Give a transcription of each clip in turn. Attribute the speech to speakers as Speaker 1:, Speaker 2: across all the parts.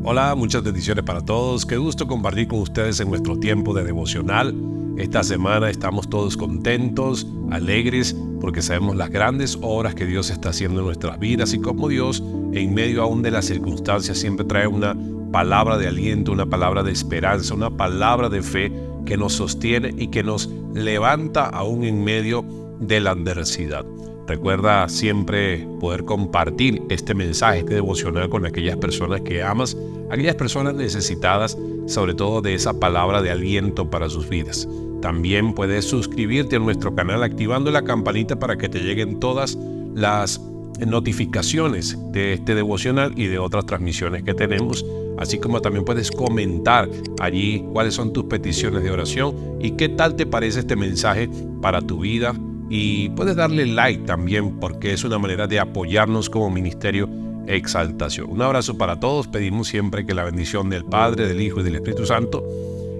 Speaker 1: Hola, muchas bendiciones para todos. Qué gusto compartir con ustedes en nuestro tiempo de devocional. Esta semana estamos todos contentos, alegres, porque sabemos las grandes obras que Dios está haciendo en nuestras vidas y cómo Dios, en medio aún de las circunstancias, siempre trae una palabra de aliento, una palabra de esperanza, una palabra de fe que nos sostiene y que nos levanta aún en medio de la adversidad. Recuerda siempre poder compartir este mensaje, este devocional con aquellas personas que amas, aquellas personas necesitadas, sobre todo de esa palabra de aliento para sus vidas. También puedes suscribirte a nuestro canal activando la campanita para que te lleguen todas las notificaciones de este devocional y de otras transmisiones que tenemos, así como también puedes comentar allí cuáles son tus peticiones de oración y qué tal te parece este mensaje para tu vida. Y puedes darle like también porque es una manera de apoyarnos como Ministerio Exaltación. Un abrazo para todos. Pedimos siempre que la bendición del Padre, del Hijo y del Espíritu Santo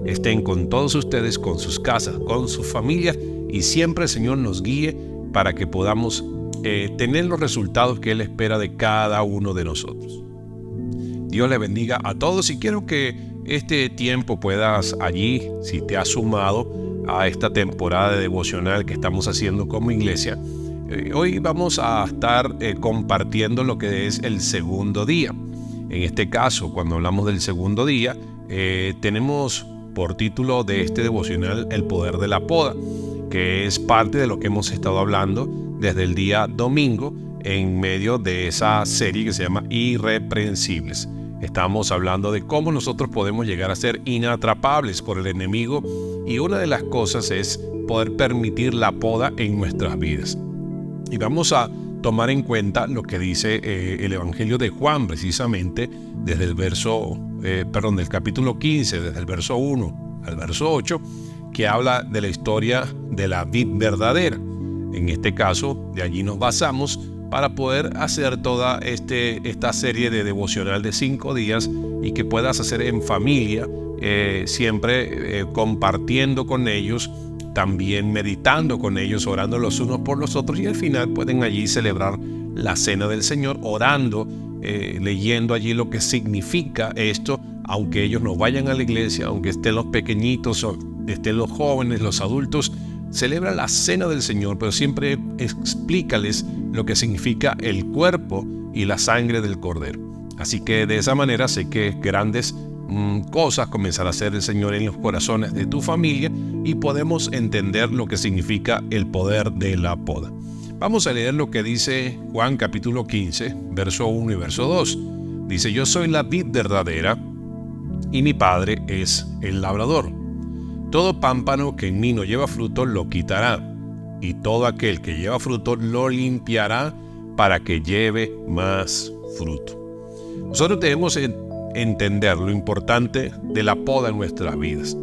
Speaker 1: estén con todos ustedes, con sus casas, con sus familias, y siempre el Señor nos guíe para que podamos tener los resultados que Él espera de cada uno de nosotros. Dios le bendiga a todos y quiero que este tiempo puedas allí, si te has sumado a esta temporada de devocional que estamos haciendo como iglesia, hoy vamos a estar compartiendo lo que es el segundo día. En este caso, cuando hablamos del segundo día, tenemos por título de este devocional el poder de la poda, que es parte de lo que hemos estado hablando desde el día domingo en medio de esa serie que se llama Irreprensibles. Estamos hablando de cómo nosotros podemos llegar a ser inatrapables por el enemigo, y una de las cosas es poder permitir la poda en nuestras vidas. Y vamos a tomar en cuenta lo que dice el Evangelio de Juan, precisamente desde el del capítulo 15, desde el verso 1 al verso 8, que habla de la historia de la vid verdadera. En este caso, de allí nos basamos para poder hacer toda esta serie de devocional de 5 días y que puedas hacer en familia, siempre compartiendo con ellos, también meditando con ellos, orando los unos por los otros, y al final pueden allí celebrar la cena del Señor, orando, leyendo allí lo que significa esto, aunque ellos no vayan a la iglesia, aunque estén los pequeñitos o estén los jóvenes, los adultos. Celebra la cena del Señor, pero siempre explícales lo que significa el cuerpo y la sangre del Cordero. Así que de esa manera sé que grandes cosas comenzará a hacer el Señor en los corazones de tu familia y podemos entender lo que significa el poder de la poda. Vamos a leer lo que dice Juan capítulo 15, verso 1 y verso 2. Dice: yo soy la vid verdadera y mi Padre es el labrador. Todo pámpano que en mí no lleva fruto lo quitará, y todo aquel que lleva fruto lo limpiará para que lleve más fruto. Nosotros debemos entender lo importante de la poda en nuestras vidas.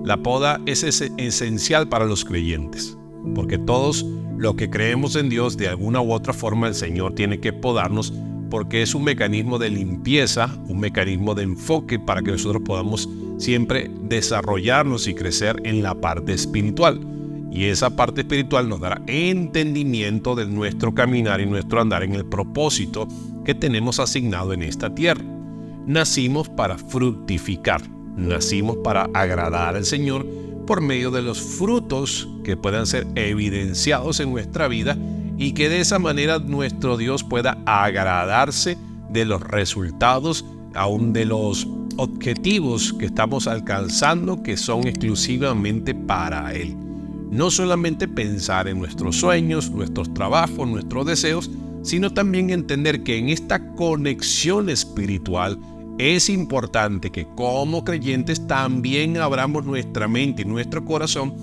Speaker 1: La poda es esencial para los creyentes, porque todos los que creemos en Dios, de alguna u otra forma el Señor tiene que podarnos, porque es un mecanismo de limpieza, un mecanismo de enfoque para que nosotros podamos siempre desarrollarnos y crecer en la parte espiritual. Y esa parte espiritual nos dará entendimiento de nuestro caminar y nuestro andar en el propósito que tenemos asignado en esta tierra. Nacimos para fructificar, nacimos para agradar al Señor, por medio de los frutos que puedan ser evidenciados en nuestra vida y que de esa manera nuestro Dios pueda agradarse de los resultados, aún de los objetivos que estamos alcanzando, que son exclusivamente para Él. No solamente pensar en nuestros sueños, nuestros trabajos, nuestros deseos, sino también entender que en esta conexión espiritual es importante que como creyentes también abramos nuestra mente y nuestro corazón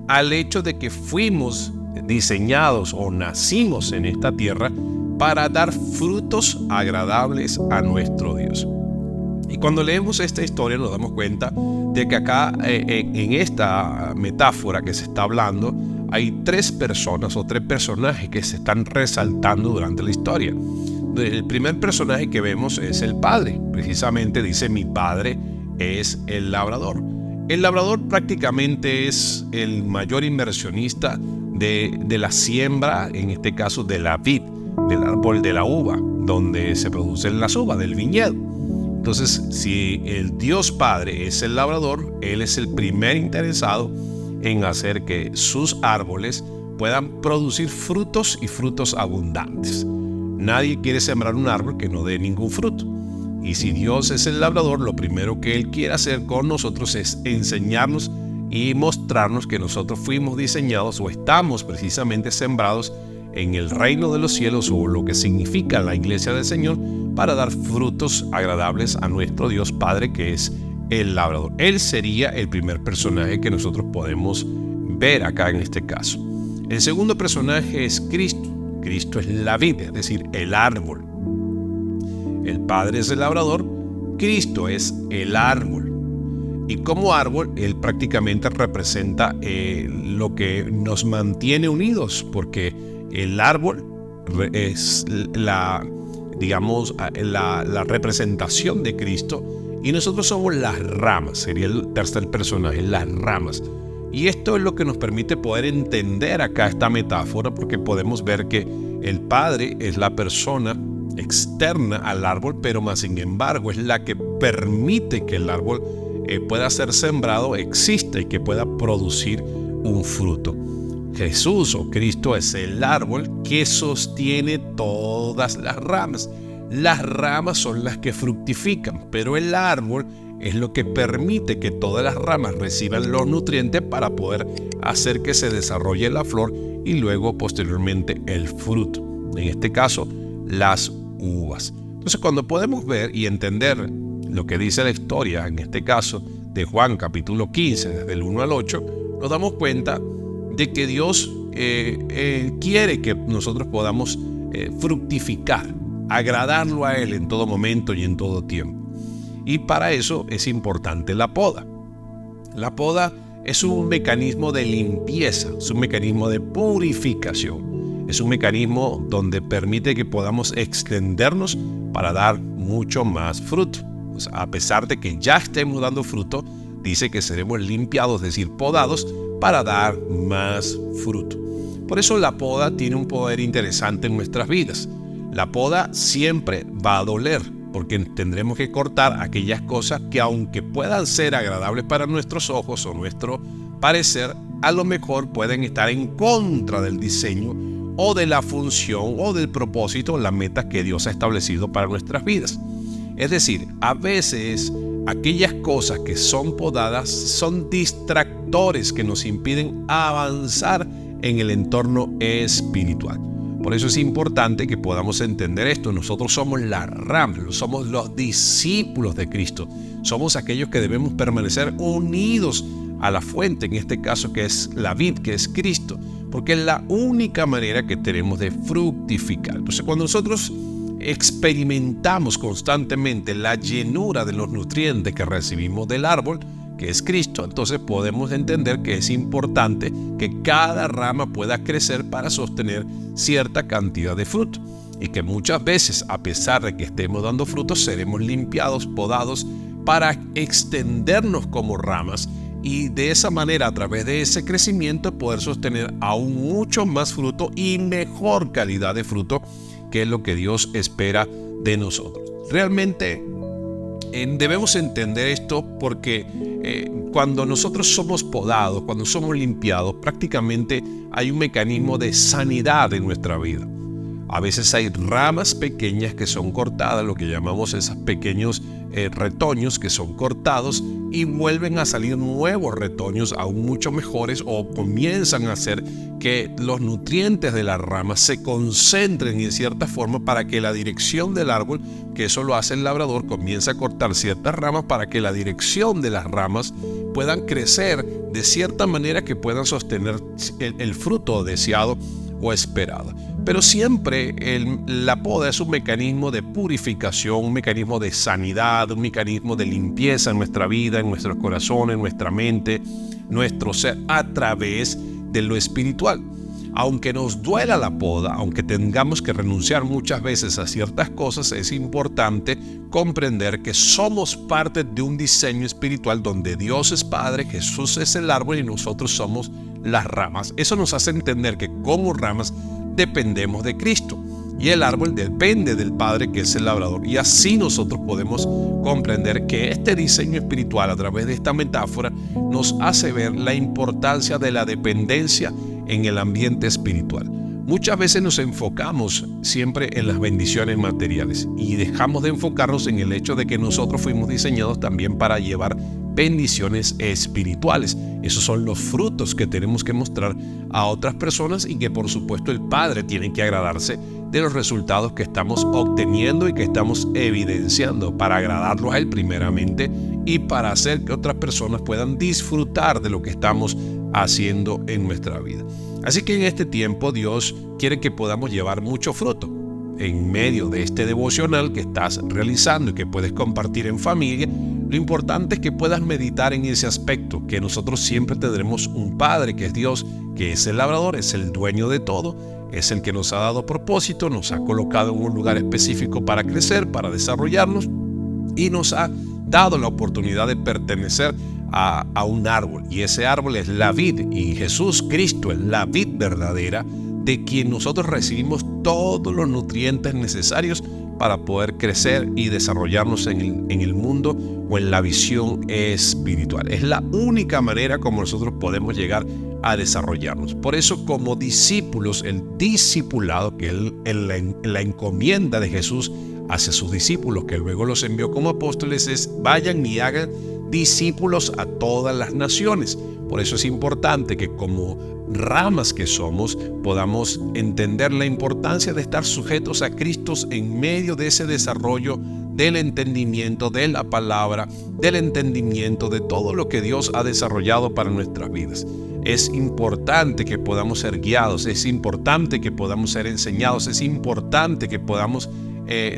Speaker 1: al hecho de que fuimos diseñados o nacimos en esta tierra para dar frutos agradables a nuestro Dios. Y cuando leemos esta historia nos damos cuenta de que acá en esta metáfora que se está hablando hay tres personas o tres personajes que se están resaltando durante la historia. El primer personaje que vemos es el padre. Precisamente dice: mi padre es el labrador. El labrador prácticamente es el mayor inversionista de la siembra, en este caso de la vid, del árbol de la uva, donde se producen las uvas, del viñedo. Entonces, si el Dios Padre es el labrador, Él es el primer interesado en hacer que sus árboles puedan producir frutos y frutos abundantes. Nadie quiere sembrar un árbol que no dé ningún fruto. Y si Dios es el labrador, lo primero que Él quiere hacer con nosotros es enseñarnos y mostrarnos que nosotros fuimos diseñados o estamos precisamente sembrados en el reino de los cielos, o lo que significa la iglesia del Señor, para dar frutos agradables a nuestro Dios Padre, que es el labrador. Él sería el primer personaje que nosotros podemos ver acá en este caso. El segundo personaje es Cristo. Cristo es la vid, es decir, el árbol. El Padre es el labrador, Cristo es el árbol. Y como árbol, Él prácticamente representa lo que nos mantiene unidos, porque el árbol es la representación de Cristo y nosotros somos las ramas. Sería el tercer personaje, las ramas. Y esto es lo que nos permite poder entender acá esta metáfora, porque podemos ver que el Padre es la persona externa al árbol, pero más sin embargo es la que permite que el árbol pueda ser sembrado, exista y que pueda producir un fruto. Jesús o Cristo es el árbol que sostiene todas las ramas. Las ramas son las que fructifican, pero el árbol es lo que permite que todas las ramas reciban los nutrientes para poder hacer que se desarrolle la flor y luego posteriormente el fruto. En este caso, las uvas. Entonces, cuando podemos ver y entender lo que dice la historia, en este caso de Juan capítulo 15, desde el 1 al 8, nos damos cuenta de que Dios quiere que nosotros podamos fructificar, agradarlo a Él en todo momento y en todo tiempo. Y para eso es importante la poda. La poda es un mecanismo de limpieza, es un mecanismo de purificación, es un mecanismo donde permite que podamos extendernos para dar mucho más fruto. O sea, a pesar de que ya estemos dando fruto, dice que seremos limpiados, es decir, podados, para dar más fruto. Por eso la poda tiene un poder interesante en nuestras vidas. La poda siempre va a doler, porque tendremos que cortar aquellas cosas que, aunque puedan ser agradables para nuestros ojos o nuestro parecer, a lo mejor pueden estar en contra del diseño o de la función o del propósito, la meta que Dios ha establecido para nuestras vidas. Es decir, a veces aquellas cosas que son podadas son distractores que nos impiden avanzar en el entorno espiritual. Por eso es importante que podamos entender esto. Nosotros somos la rama, somos los discípulos de Cristo. Somos aquellos que debemos permanecer unidos a la fuente, en este caso que es la vid, que es Cristo, porque es la única manera que tenemos de fructificar. Entonces, cuando nosotros experimentamos constantemente la llenura de los nutrientes que recibimos del árbol, que es Cristo, entonces podemos entender que es importante que cada rama pueda crecer para sostener cierta cantidad de fruto, y que muchas veces, a pesar de que estemos dando frutos, seremos limpiados, podados para extendernos como ramas, y de esa manera, a través de ese crecimiento, poder sostener aún mucho más fruto y mejor calidad de fruto, que es lo que Dios espera de nosotros. Realmente Debemos entender esto porque cuando nosotros somos podados, cuando somos limpiados, prácticamente hay un mecanismo de sanidad en nuestra vida. A veces hay ramas pequeñas que son cortadas, lo que llamamos esos pequeños retoños que son cortados, y vuelven a salir nuevos retoños aún mucho mejores, o comienzan a hacer que los nutrientes de las ramas se concentren en cierta forma para que la dirección del árbol, que eso lo hace el labrador, comienza a cortar ciertas ramas para que la dirección de las ramas puedan crecer de cierta manera que puedan sostener el fruto deseado o esperado. Pero siempre la poda es un mecanismo de purificación, un mecanismo de sanidad, un mecanismo de limpieza en nuestra vida, en nuestros corazones, en nuestra mente, nuestro ser, a través de lo espiritual. Aunque nos duela la poda, aunque tengamos que renunciar muchas veces a ciertas cosas, es importante comprender que somos parte de un diseño espiritual donde Dios es Padre, Jesús es el árbol y nosotros somos las ramas. Eso nos hace entender que como ramas dependemos de Cristo y el árbol depende del Padre, que es el labrador. Y así nosotros podemos comprender que este diseño espiritual, a través de esta metáfora, nos hace ver la importancia de la dependencia en el ambiente espiritual. Muchas veces nos enfocamos siempre en las bendiciones materiales y dejamos de enfocarnos en el hecho de que nosotros fuimos diseñados también para llevar bendiciones espirituales. Esos son los frutos que tenemos que mostrar a otras personas, y que por supuesto el Padre tiene que agradarse de los resultados que estamos obteniendo y que estamos evidenciando, para agradarlo a Él primeramente y para hacer que otras personas puedan disfrutar de lo que estamos haciendo en nuestra vida. Así que en este tiempo Dios quiere que podamos llevar mucho fruto. En medio de este devocional que estás realizando y que puedes compartir en familia, lo importante es que puedas meditar en ese aspecto, que nosotros siempre tendremos un Padre, que es Dios, que es el labrador, es el dueño de todo, es el que nos ha dado propósito, nos ha colocado en un lugar específico para crecer, para desarrollarnos, y nos ha dado la oportunidad de pertenecer a un árbol, y ese árbol es la vid, y Jesús Cristo es la vid verdadera, de quien nosotros recibimos todos los nutrientes necesarios para poder crecer y desarrollarnos en el mundo o en la visión espiritual. Es la única manera como nosotros podemos llegar a desarrollarnos. Por eso, como discípulos, el discipulado, que es la encomienda de Jesús hacia sus discípulos, que luego los envió como apóstoles, es: vayan y hagan discípulos a todas las naciones. Por eso es importante que, como ramas que somos, podamos entender la importancia de estar sujetos a Cristo en medio de ese desarrollo del entendimiento de la palabra, del entendimiento de todo lo que Dios ha desarrollado para nuestras vidas. Es importante que podamos ser guiados, es importante que podamos ser enseñados, es importante que podamos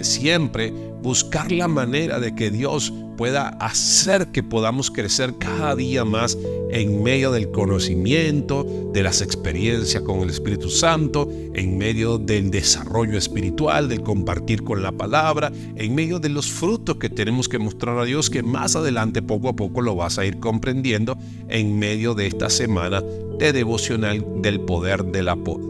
Speaker 1: siempre buscar la manera de que Dios pueda hacer que podamos crecer cada día más en medio del conocimiento, de las experiencias con el Espíritu Santo, en medio del desarrollo espiritual, del compartir con la palabra, en medio de los frutos que tenemos que mostrar a Dios, que más adelante poco a poco lo vas a ir comprendiendo en medio de esta semana de devocional del poder de la poda.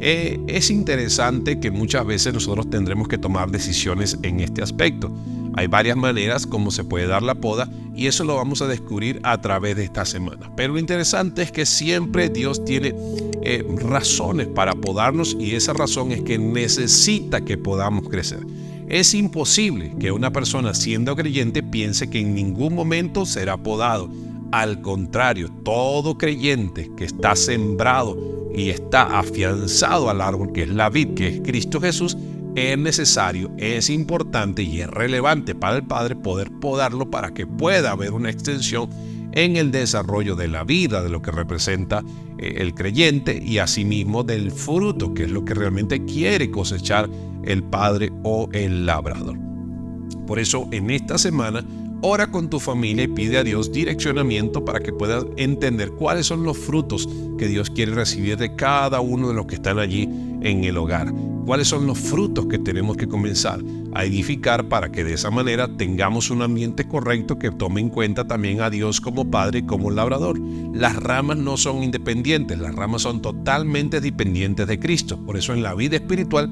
Speaker 1: Es interesante que muchas veces nosotros tendremos que tomar decisiones en este aspecto. Hay varias maneras como se puede dar la poda, y eso lo vamos a descubrir a través de esta semana. Pero lo interesante es que siempre Dios tiene razones para podarnos, y esa razón es que necesita que podamos crecer. Es imposible que una persona, siendo creyente, piense que en ningún momento será podado. Al contrario, todo creyente que está sembrado y está afianzado al árbol, que es la vid, que es Cristo Jesús, es necesario, es importante y es relevante para el Padre poder podarlo, para que pueda haber una extensión en el desarrollo de la vida, de lo que representa el creyente, y asimismo del fruto, que es lo que realmente quiere cosechar el Padre o el labrador. Por eso, en esta semana, ora con tu familia y pide a Dios direccionamiento para que puedas entender cuáles son los frutos que Dios quiere recibir de cada uno de los que están allí en el hogar. Cuáles son los frutos que tenemos que comenzar a edificar para que de esa manera tengamos un ambiente correcto que tome en cuenta también a Dios como Padre y como labrador. Las ramas no son independientes, las ramas son totalmente dependientes de Cristo. Por eso en la vida espiritual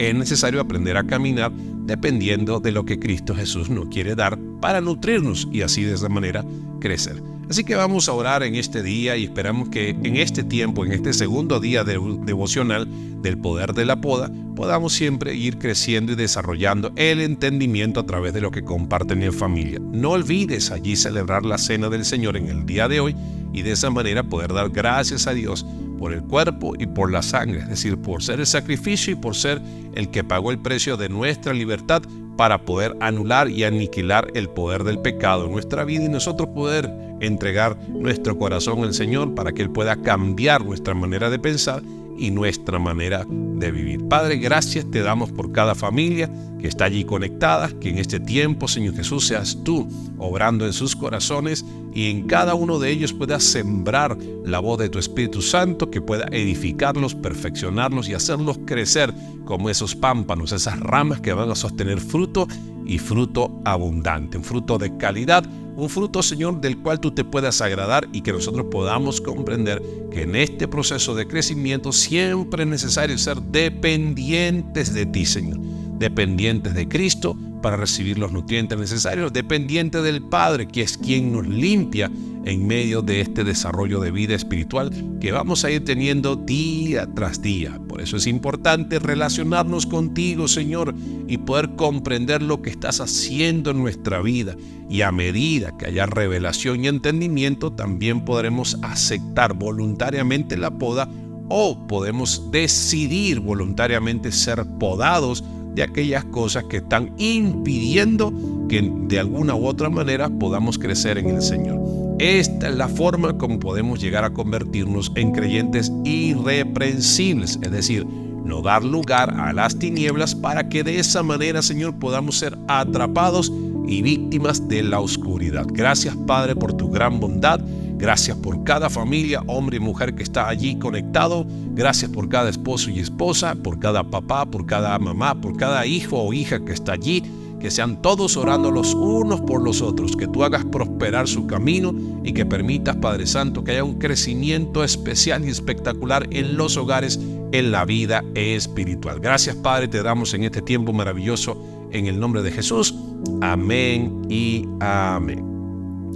Speaker 1: es necesario aprender a caminar dependiendo de lo que Cristo Jesús nos quiere dar para nutrirnos y así de esa manera crecer. Así que vamos a orar en este día y esperamos que en este tiempo, en este segundo día devocional del poder de la poda, podamos siempre ir creciendo y desarrollando el entendimiento a través de lo que comparten en familia. No olvides allí celebrar la cena del Señor en el día de hoy y de esa manera poder dar gracias a Dios por el cuerpo y por la sangre, es decir, por ser el sacrificio y por ser el que pagó el precio de nuestra libertad para poder anular y aniquilar el poder del pecado en nuestra vida y nosotros poder entregar nuestro corazón al Señor para que Él pueda cambiar nuestra manera de pensar y nuestra manera de vivir. Padre, gracias te damos por cada familia que está allí conectada, que en este tiempo, Señor Jesús, seas tú obrando en sus corazones y en cada uno de ellos puedas sembrar la voz de tu Espíritu Santo, que pueda edificarlos, perfeccionarlos y hacerlos crecer como esos pámpanos, esas ramas que van a sostener fruto y fruto abundante, un fruto de calidad, un fruto, Señor, del cual tú te puedas agradar y que nosotros podamos comprender que en este proceso de crecimiento siempre es necesario ser dependientes de ti, Señor, dependientes de Cristo para recibir los nutrientes necesarios, dependientes del Padre, que es quien nos limpia en medio de este desarrollo de vida espiritual que vamos a ir teniendo día tras día. Por eso es importante relacionarnos contigo, Señor, y poder comprender lo que estás haciendo en nuestra vida. Y a medida que haya revelación y entendimiento, también podremos aceptar voluntariamente la poda o podemos decidir voluntariamente ser podados de aquellas cosas que están impidiendo que de alguna u otra manera podamos crecer en el Señor. Esta es la forma como podemos llegar a convertirnos en creyentes irreprensibles, es decir, no dar lugar a las tinieblas para que de esa manera, Señor, podamos ser atrapados y víctimas de la oscuridad. Gracias, Padre, por tu gran bondad. Gracias por cada familia, hombre y mujer que está allí conectado. Gracias por cada esposo y esposa, por cada papá, por cada mamá, por cada hijo o hija que está allí. Que sean todos orando los unos por los otros, que tú hagas prosperar su camino y que permitas, Padre Santo, que haya un crecimiento especial y espectacular en los hogares, en la vida espiritual. Gracias, Padre, te damos en este tiempo maravilloso en el nombre de Jesús. Amén y amén.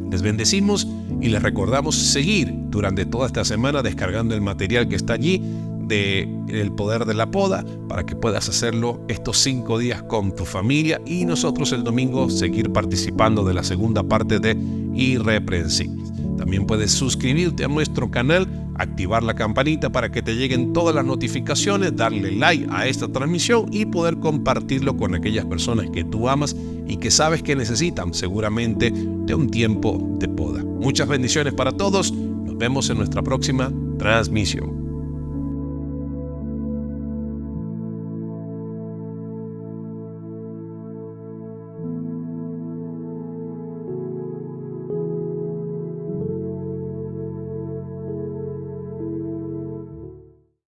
Speaker 1: Les bendecimos y les recordamos seguir durante toda esta semana descargando el material que está allí de El Poder de la Poda para que puedas hacerlo estos 5 días con tu familia y nosotros el domingo seguir participando de la segunda parte de Irreprensibles. También puedes suscribirte a nuestro canal, activar la campanita para que te lleguen todas las notificaciones, darle like a esta transmisión y poder compartirlo con aquellas personas que tú amas y que sabes que necesitan seguramente de un tiempo de poda. Muchas bendiciones para todos. Nos vemos en nuestra próxima transmisión.